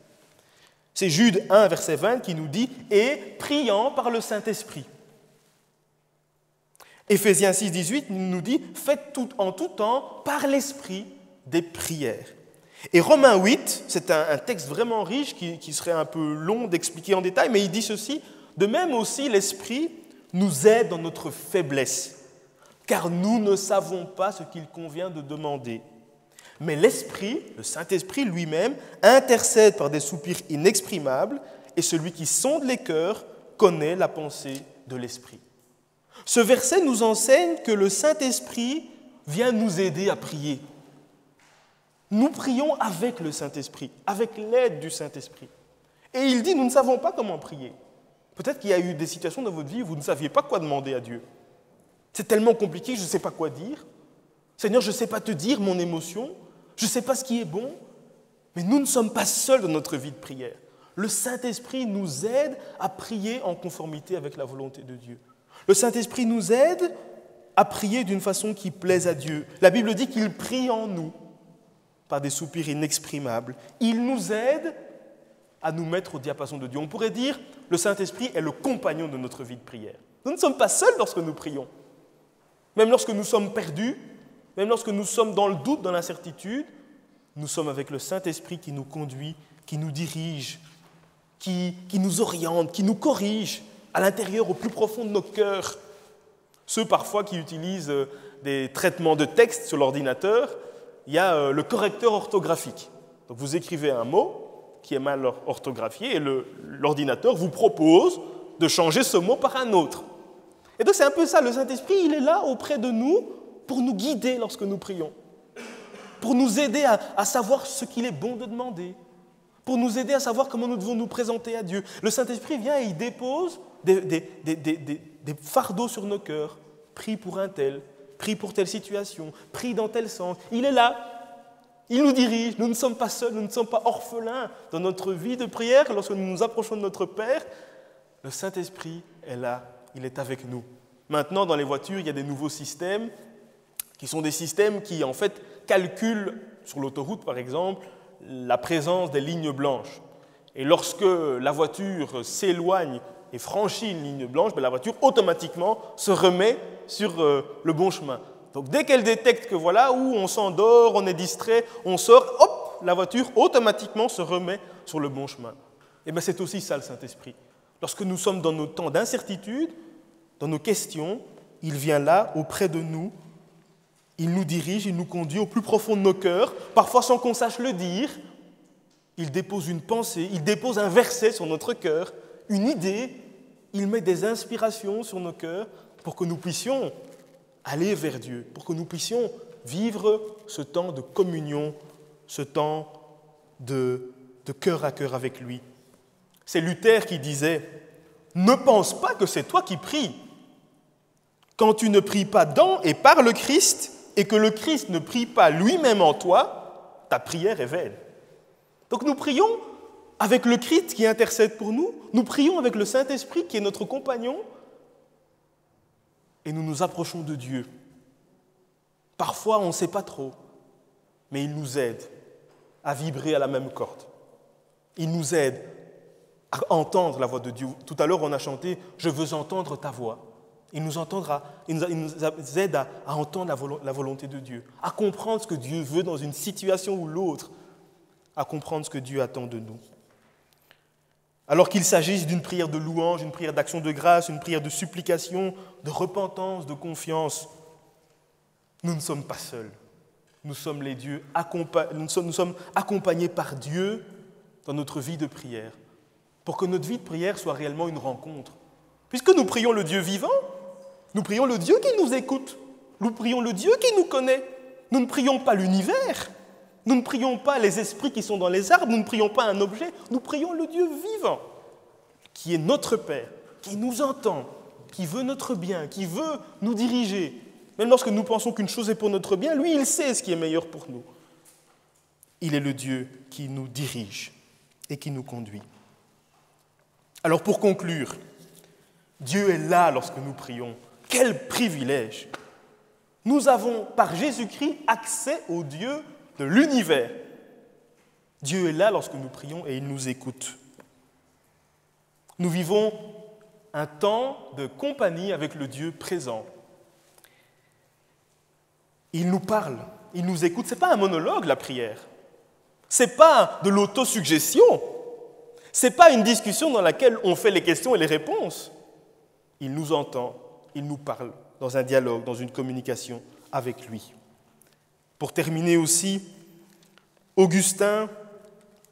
C'est Jude 1, verset 20 qui nous dit « Et priant par le Saint-Esprit ». Éphésiens 6, 18 nous dit « Faites tout en tout temps par l'Esprit des prières ». Et Romains 8, c'est un texte vraiment riche qui serait un peu long d'expliquer en détail, mais il dit ceci « De même aussi l'Esprit nous aide dans notre faiblesse, car nous ne savons pas ce qu'il convient de demander. Mais l'Esprit, le Saint-Esprit lui-même, intercède par des soupirs inexprimables, et celui qui sonde les cœurs connaît la pensée de l'Esprit. » Ce verset nous enseigne que le Saint-Esprit vient nous aider à prier. Nous prions avec le Saint-Esprit, avec l'aide du Saint-Esprit. Et il dit, nous ne savons pas comment prier. Peut-être qu'il y a eu des situations dans votre vie où vous ne saviez pas quoi demander à Dieu. C'est tellement compliqué, je ne sais pas quoi dire. Seigneur, je ne sais pas te dire mon émotion, je ne sais pas ce qui est bon. Mais nous ne sommes pas seuls dans notre vie de prière. Le Saint-Esprit nous aide à prier en conformité avec la volonté de Dieu. Le Saint-Esprit nous aide à prier d'une façon qui plaise à Dieu. La Bible dit qu'il prie en nous par des soupirs inexprimables. Il nous aide à nous mettre au diapason de Dieu. On pourrait dire le Saint-Esprit est le compagnon de notre vie de prière. Nous ne sommes pas seuls lorsque nous prions. Même lorsque nous sommes perdus, même lorsque nous sommes dans le doute, dans l'incertitude, nous sommes avec le Saint-Esprit qui nous conduit, qui nous dirige, qui nous oriente, qui nous corrige à l'intérieur, au plus profond de nos cœurs. Ceux parfois qui utilisent des traitements de texte sur l'ordinateur, il y a le correcteur orthographique. Donc vous écrivez un mot qui est mal orthographié et l'ordinateur vous propose de changer ce mot par un autre. Et donc c'est un peu ça, le Saint-Esprit, il est là auprès de nous pour nous guider lorsque nous prions, pour nous aider à savoir ce qu'il est bon de demander, pour nous aider à savoir comment nous devons nous présenter à Dieu. Le Saint-Esprit vient et il dépose des fardeaux sur nos cœurs. Prie pour un tel, prie pour telle situation, prie dans tel sens. Il est là, il nous dirige. Nous ne sommes pas seuls, nous ne sommes pas orphelins dans notre vie de prière. Lorsque nous nous approchons de notre Père, le Saint-Esprit est là, il est avec nous. Maintenant, dans les voitures, il y a des nouveaux systèmes qui sont des systèmes qui, en fait, calculent, sur l'autoroute par exemple, la présence des lignes blanches. Et lorsque la voiture s'éloigne et franchit une ligne blanche, la voiture automatiquement se remet sur le bon chemin. Donc dès qu'elle détecte que voilà, où on s'endort, on est distrait, on sort, hop, la voiture automatiquement se remet sur le bon chemin. Et bien c'est aussi ça le Saint-Esprit. Lorsque nous sommes dans nos temps d'incertitude, dans nos questions, il vient là, auprès de nous, il nous dirige, il nous conduit au plus profond de nos cœurs, parfois sans qu'on sache le dire. Il dépose une pensée, il dépose un verset sur notre cœur, une idée, il met des inspirations sur nos cœurs pour que nous puissions aller vers Dieu, pour que nous puissions vivre ce temps de communion, ce temps de cœur à cœur avec lui. C'est Luther qui disait « Ne pense pas que c'est toi qui pries. Quand tu ne pries pas dans et par le Christ, et que le Christ ne prie pas lui-même en toi, ta prière est vaine. » Donc nous prions avec le Christ qui intercède pour nous, nous prions avec le Saint-Esprit qui est notre compagnon, et nous nous approchons de Dieu. Parfois, on ne sait pas trop, mais il nous aide à vibrer à la même corde. Il nous aide à entendre la voix de Dieu. Tout à l'heure, on a chanté « Je veux entendre ta voix ». Il nous aide à entendre la volonté de Dieu, à comprendre ce que Dieu veut dans une situation ou l'autre, à comprendre ce que Dieu attend de nous. Alors qu'il s'agisse d'une prière de louange, une prière d'action de grâce, une prière de supplication, de repentance, de confiance, nous ne sommes pas seuls. Nous sommes accompagnés par Dieu dans notre vie de prière, pour que notre vie de prière soit réellement une rencontre. Puisque nous prions le Dieu vivant, nous prions le Dieu qui nous écoute, nous prions le Dieu qui nous connaît. Nous ne prions pas l'univers, nous ne prions pas les esprits qui sont dans les arbres, nous ne prions pas un objet, nous prions le Dieu vivant, qui est notre Père, qui nous entend, qui veut notre bien, qui veut nous diriger. Même lorsque nous pensons qu'une chose est pour notre bien, lui, il sait ce qui est meilleur pour nous. Il est le Dieu qui nous dirige et qui nous conduit. Alors pour conclure, Dieu est là lorsque nous prions. Quel privilège! Nous avons, par Jésus-Christ, accès au Dieu de l'univers. Dieu est là lorsque nous prions et il nous écoute. Nous vivons un temps de compagnie avec le Dieu présent. Il nous parle, il nous écoute. Ce n'est pas un monologue, la prière. Ce n'est pas de l'autosuggestion. Ce n'est pas une discussion dans laquelle on fait les questions et les réponses. Il nous entend, il nous parle dans un dialogue, dans une communication avec lui. Pour terminer aussi, Augustin,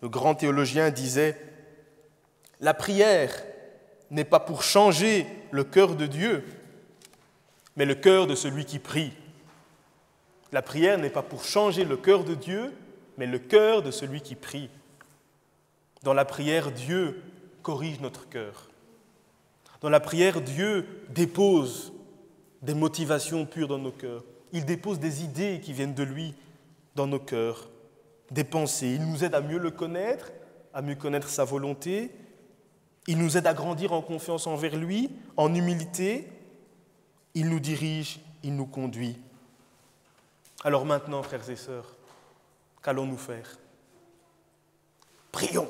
le grand théologien, disait « La prière n'est pas pour changer le cœur de Dieu, mais le cœur de celui qui prie. » La prière n'est pas pour changer le cœur de Dieu, mais le cœur de celui qui prie. Dans la prière, Dieu corrige notre cœur. Dans la prière, Dieu dépose des motivations pures dans nos cœurs. Il dépose des idées qui viennent de lui dans nos cœurs, des pensées. Il nous aide à mieux le connaître, à mieux connaître sa volonté. Il nous aide à grandir en confiance envers lui, en humilité. Il nous dirige, il nous conduit. Alors maintenant, frères et sœurs, qu'allons-nous faire? Prions,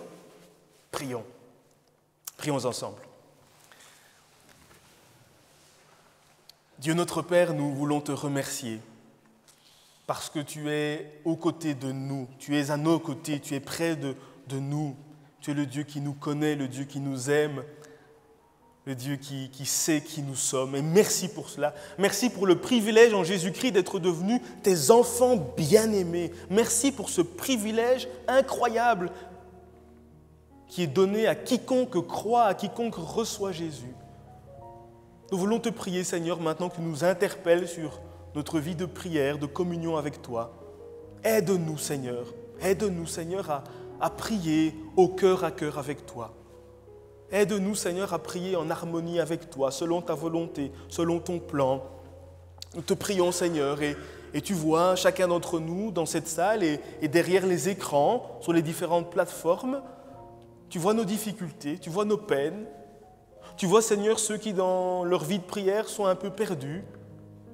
prions, prions ensemble. Dieu notre Père, nous voulons te remercier parce que tu es aux côtés de nous, tu es à nos côtés, tu es près de nous. Tu es le Dieu qui nous connaît, le Dieu qui nous aime, le Dieu qui sait qui nous sommes. Et merci pour cela. Merci pour le privilège en Jésus-Christ d'être devenus tes enfants bien-aimés. Merci pour ce privilège incroyable qui est donné à quiconque croit, à quiconque reçoit Jésus. Nous voulons te prier, Seigneur, maintenant que tu nous interpelles sur notre vie de prière, de communion avec toi. Aide-nous, Seigneur. Aide-nous, Seigneur, à prier au cœur à cœur avec toi. Aide-nous, Seigneur, à prier en harmonie avec toi, selon ta volonté, selon ton plan. Nous te prions, Seigneur, et tu vois chacun d'entre nous dans cette salle et derrière les écrans, sur les différentes plateformes, tu vois nos difficultés, tu vois nos peines. Tu vois, Seigneur, ceux qui, dans leur vie de prière, sont un peu perdus,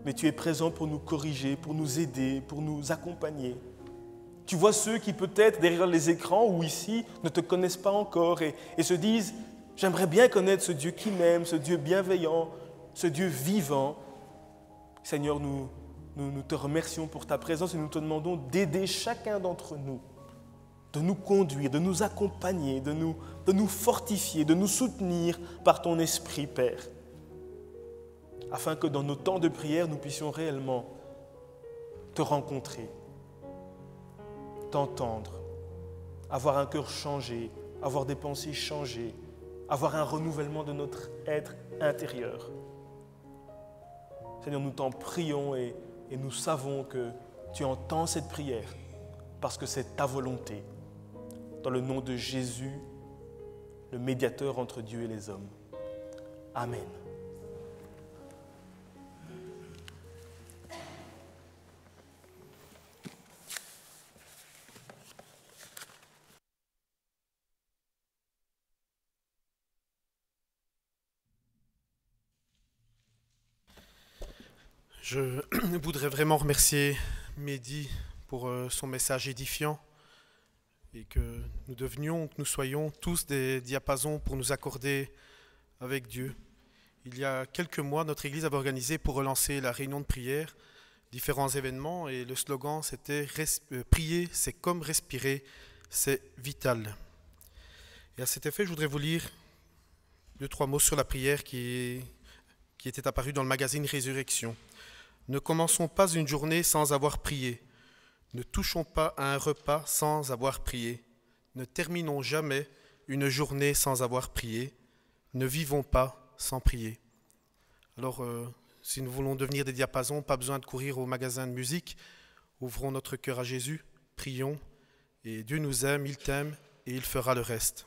mais tu es présent pour nous corriger, pour nous aider, pour nous accompagner. Tu vois ceux qui, peut-être, derrière les écrans ou ici, ne te connaissent pas encore et se disent « J'aimerais bien connaître ce Dieu qui m'aime, ce Dieu bienveillant, ce Dieu vivant. » Seigneur, nous te remercions pour ta présence et nous te demandons d'aider chacun d'entre nous, de nous conduire, de nous accompagner, de nous fortifier, de nous soutenir par ton Esprit, Père, afin que dans nos temps de prière, nous puissions réellement te rencontrer, t'entendre, avoir un cœur changé, avoir des pensées changées, avoir un renouvellement de notre être intérieur. Seigneur, nous t'en prions et nous savons que tu entends cette prière parce que c'est ta volonté. Dans le nom de Jésus, le médiateur entre Dieu et les hommes. Amen. Je voudrais vraiment remercier Mehdi pour son message édifiant et que nous soyons tous des diapasons pour nous accorder avec Dieu. Il y a quelques mois, notre Église avait organisé pour relancer la réunion de prière différents événements et le slogan c'était « Prier, c'est comme respirer, c'est vital ». Et à cet effet, je voudrais vous lire 2-3 mots sur la prière qui était apparue dans le magazine Résurrection. Ne commençons pas une journée sans avoir prié. Ne touchons pas à un repas sans avoir prié. Ne terminons jamais une journée sans avoir prié. Ne vivons pas sans prier. Alors, si nous voulons devenir des diapasons, pas besoin de courir au magasin de musique. Ouvrons notre cœur à Jésus, prions, et Dieu nous aime, il t'aime, et il fera le reste.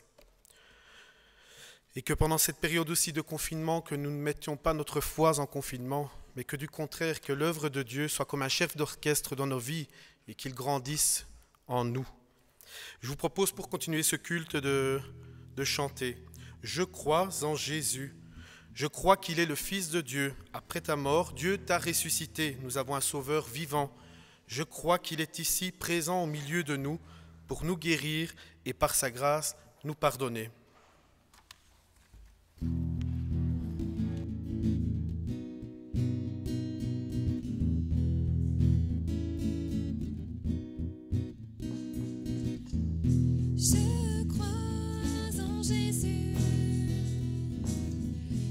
Et que pendant cette période aussi de confinement, que nous ne mettions pas notre foi en confinement, mais que du contraire, que l'œuvre de Dieu soit comme un chef d'orchestre dans nos vies et qu'il grandisse en nous. Je vous propose pour continuer ce culte de chanter « Je crois en Jésus, je crois qu'il est le Fils de Dieu. Après ta mort, Dieu t'a ressuscité. Nous avons un Sauveur vivant. Je crois qu'il est ici, présent au milieu de nous, pour nous guérir et par sa grâce nous pardonner. » Je crois en Jésus,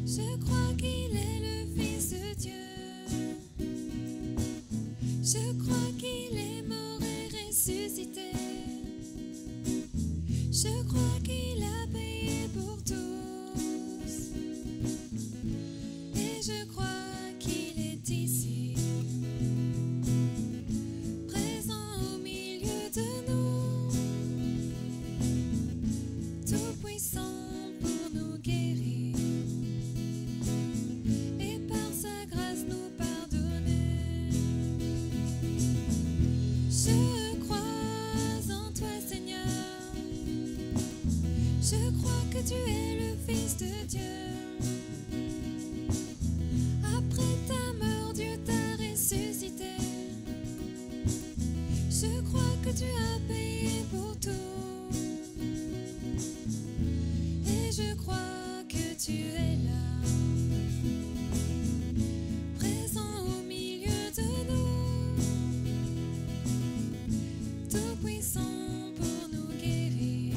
je crois qu'il est le Fils de Dieu, je crois qu'il est mort et ressuscité, je crois qu'il a payé pour tous, et je crois qu'il est ici, présent au milieu de nous. Tout-puissant pour nous guérir et par sa grâce nous pardonner. Je crois en toi, Seigneur. Je crois que tu es le Fils de Dieu. Après ta mort, Dieu t'a ressuscité. Je crois que tu as payé pour tout. Et je crois que tu es là, présent au milieu de nous, tout puissant pour nous guérir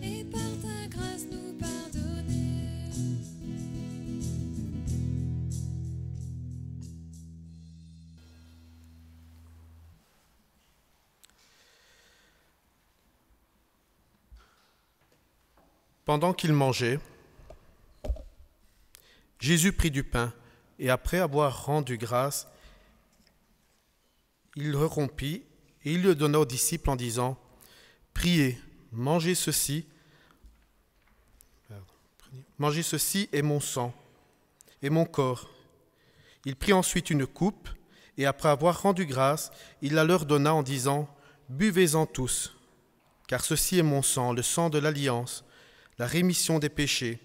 et par ta grâce nous pardonner. Pendant qu'il mangeait, Jésus prit du pain et après avoir rendu grâce, il le rompit et il le donna aux disciples en disant « Priez, mangez ceci est mon sang et mon corps. » Il prit ensuite une coupe et après avoir rendu grâce, il la leur donna en disant « Buvez-en tous, car ceci est mon sang, le sang de l'alliance, la rémission des péchés.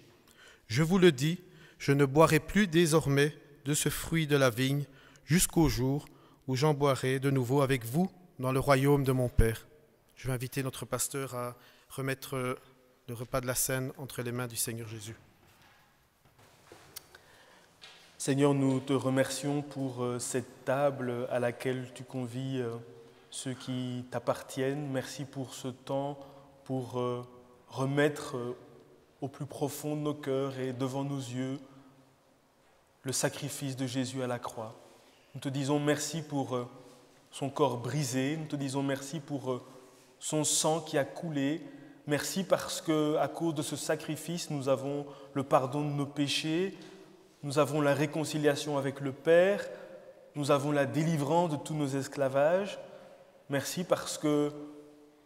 Je vous le dis, je ne boirai plus désormais de ce fruit de la vigne jusqu'au jour où j'en boirai de nouveau avec vous dans le royaume de mon Père. » Je vais inviter notre pasteur à remettre le repas de la scène entre les mains du Seigneur Jésus. Seigneur, nous te remercions pour cette table à laquelle tu convies ceux qui t'appartiennent. Merci pour ce temps, pour remettre au plus profond de nos cœurs et devant nos yeux le sacrifice de Jésus à la croix. Nous te disons merci pour son corps brisé, nous te disons merci pour son sang qui a coulé. Merci parce qu'à cause de ce sacrifice, nous avons le pardon de nos péchés, nous avons la réconciliation avec le Père, nous avons la délivrance de tous nos esclavages. Merci parce que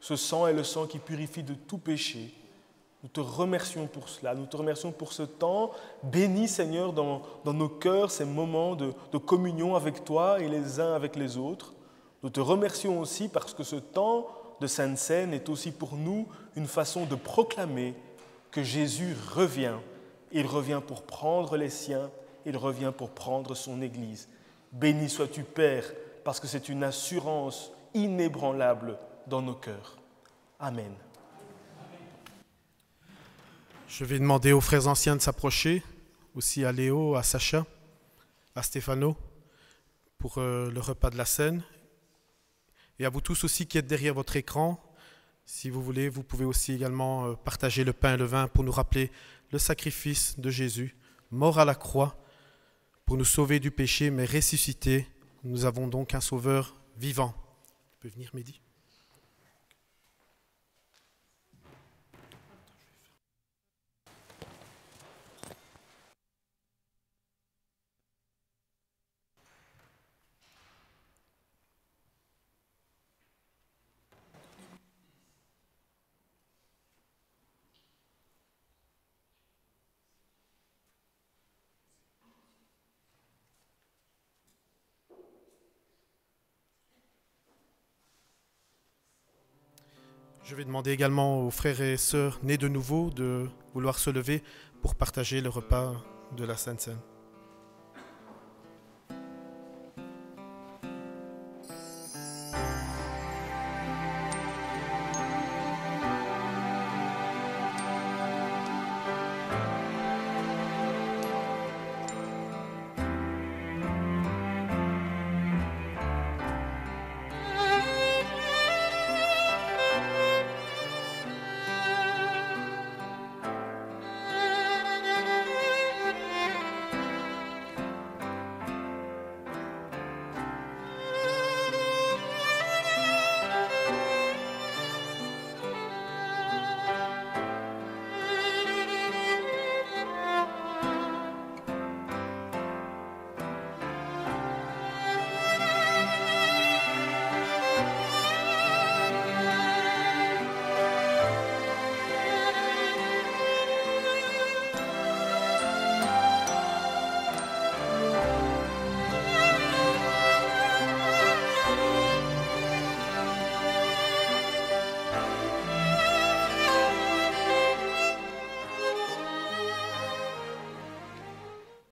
ce sang est le sang qui purifie de tout péché. Nous te remercions pour cela, nous te remercions pour ce temps. Bénis, Seigneur, dans nos cœurs ces moments de communion avec toi et les uns avec les autres. Nous te remercions aussi parce que ce temps de Sainte Seine est aussi pour nous une façon de proclamer que Jésus revient. Il revient pour prendre les siens, il revient pour prendre son Église. Béni sois-tu, Père, parce que c'est une assurance inébranlable dans nos cœurs. Amen. Je vais demander aux frères anciens de s'approcher, aussi à Léo, à Sacha, à Stéphano, pour le repas de la Seine. Et à vous tous aussi qui êtes derrière votre écran, si vous voulez, vous pouvez aussi également partager le pain et le vin pour nous rappeler le sacrifice de Jésus, mort à la croix, pour nous sauver du péché, mais ressuscité. Nous avons donc un sauveur vivant. Tu peux venir, Mehdi ? Je vais demander également aux frères et sœurs nés de nouveau de vouloir se lever pour partager le repas de la Sainte Seine.